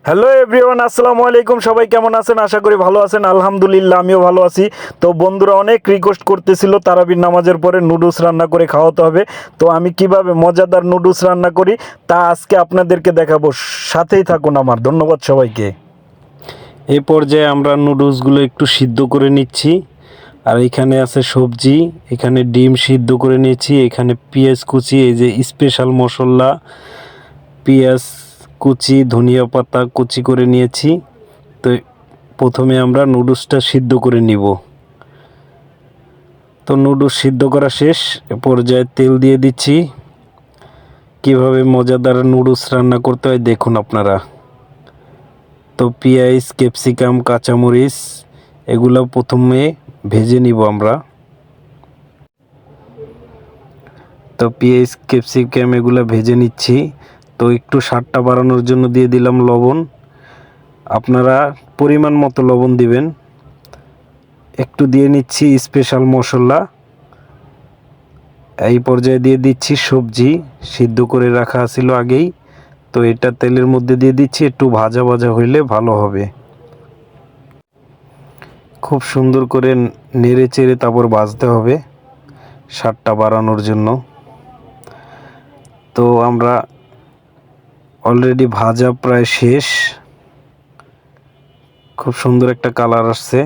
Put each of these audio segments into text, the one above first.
Hello everyone, আসসালামু আলাইকুম। সবাই কেমন আছেন? আশা করি ভালো আছেন। আলহামদুলিল্লাহ, আমিও ভালো আছি। তো বন্ধুরা অনেক রিকোয়েস্ট করতেছিল তারাবির নামাজের পরে নুডলস রান্না করে খাওয়াতে হবে। তো আমি কিভাবে মজাদার নুডলস রান্না করি তা আজকে আপনাদেরকে দেখাবো। সাথেই থাকুন আমার। ধন্যবাদ সবাইকে। এই পর্যায়ে আমরা নুডলসগুলো একটু সিদ্ধ করে নিচ্ছি। আর এখানে আছে সবজি, এখানে ডিম সিদ্ধ করে নিয়েছি, এখানে পেঁয়াজ কুচি, এই যে স্পেশাল মশলা, পেঁয়াজ কুচি, ধনিয়া পাতা কুচি করে নিয়েছি। তো প্রথমে আমরা নুডলসটা সিদ্ধ করে নিব। তো নুডলস সিদ্ধ করা শেষ। এ পর্যায়ে তেল দিয়ে দিচ্ছি। কিভাবে মজাদার নুডলস রান্না করতে হয় দেখুন আপনারা। তো পেঁয়াজ, ক্যাপসিকাম, কাঁচামরিচ এগুলো প্রথমে ভেজে নিব আমরা। তো পেঁয়াজ, ক্যাপসিকাম এগুলো ভেজে নিচ্ছি। তো একটু স্বাদটা বাড়ানোর জন্য দিয়ে দিলাম লবণ। আপনারা পরিমাণ মতো লবণ দিবেন। একটু দিয়ে নিচ্ছি স্পেশাল মশলা। এই পর্যায়ে দিয়ে দিচ্ছি সবজি সিদ্ধ করে রাখা ছিল আগেই। তো এটা তেলের মধ্যে দিয়ে দিচ্ছি, একটু ভাজা ভাজা হইলে ভালো হবে। খুব সুন্দর করে নেড়ে চেড়ে তারপর ভাজতে হবে স্বাদটা বাড়ানোর জন্য। তো আমরা অলরেডি ভাজা প্রায় শেষ। খুব সুন্দর একটা কালার আসছে।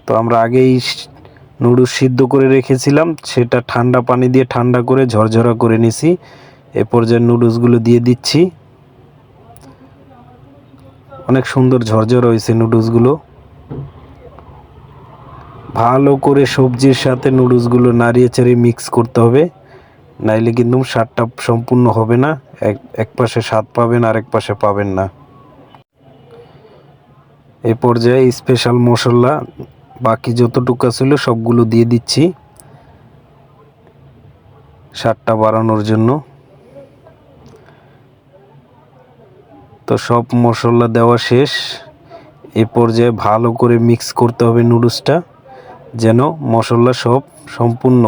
তো আমরা আগেই নুডলস সিদ্ধ করে রেখেছিলাম, সেটা ঠান্ডা পানি দিয়ে ঠান্ডা করে ঝরঝরা করে নিছি। এ পর্যায়ে নুডলসগুলো দিয়ে দিচ্ছি। অনেক সুন্দর ঝরঝরা হয়েছে নুডলসগুলো। ভালো করে সবজির সাথে নুডলসগুলো নাড়িয়ে চাড়িয়ে মিক্স করতে হবে, নাইলে কিন্তু স্বাদটা সম্পূর্ণ হবে না। এক পাশে স্বাদ পাবেন, আরেক পাশে পাবেন না। এই পর্যায়ে স্পেশাল মশলা বাকি যতটুকু ছিল সবগুলো দিয়ে দিচ্ছি স্বাদটা বাড়ানোর জন্য। তো সব মশলা দেওয়া শেষ। এই পর্যায়ে ভালো করে মিক্স করতে হবে নুডলসটা, যেন মশলা সব সম্পূর্ণ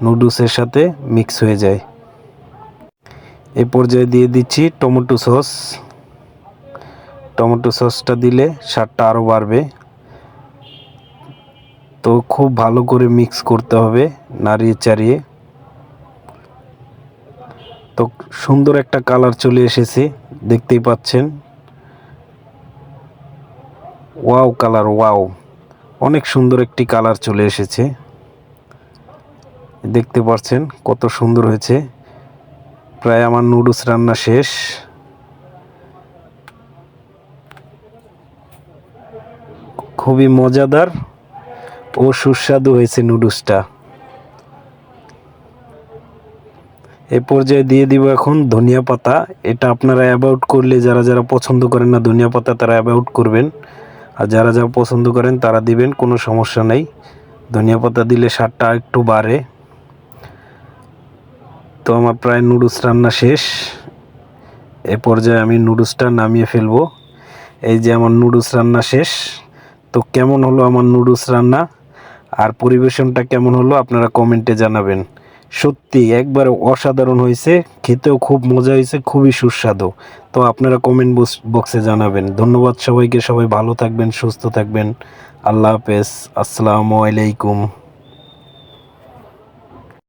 নুডলসের সাথে মিক্স হয়ে যায়। এই পর্যায়ে দিয়ে দিচ্ছি টমেটো সস। টমেটো সসটা দিলে স্বাদটা আরও বাড়বে। তো খুব ভালো করে মিক্স করতে হবে নাড়িয়ে চাড়িয়ে। তো সুন্দর একটা কালার চলে এসেছে, দেখতেই পাচ্ছেন। ওয়াও কালার, ওয়াও, অনেক সুন্দর একটি কালার চলে এসেছে। দেখতে পাচ্ছেন কত সুন্দর হয়েছে। প্রায় আমার নুডলস রান্না শেষ। খুবই মজাদার ও সুস্বাদু হয়েছে নুডলসটা। এ পর্যায়ে দিয়ে দিব এখন ধনিয়া পাতা। এটা আপনারা অ্যাভয়েড করলে, যারা যারা পছন্দ করেন না ধনিয়া পাতা, তারা অ্যাভয়েড করবেন। আর যারা যারা পছন্দ করেন তারা দিবেন, কোনো সমস্যা নেই। ধনিয়া পাতা দিলে স্বাদটা একটু বাড়ে। তো আমার প্রায় নুডলস রান্না শেষ। এ পর্যায়ে আমি নুডলসটা নামিয়ে ফেলবো। এই যে আমার নুডলস রান্না শেষ। তো কেমন হলো আমার নুডলস রান্না আর পরিবেশনটা কেমন হলো আপনারা কমেন্টে জানাবেন। সত্যি একবারে অসাধারণ হয়েছে, খেতেও খুব মজা হয়েছে, খুবই সুস্বাদু। তো আপনারা কমেন্ট বক্সে জানাবেন। ধন্যবাদ সবাইকে। সবাই ভালো থাকবেন, সুস্থ থাকবেন। আল্লাহ হাফেজ। আসসালামু আলাইকুম।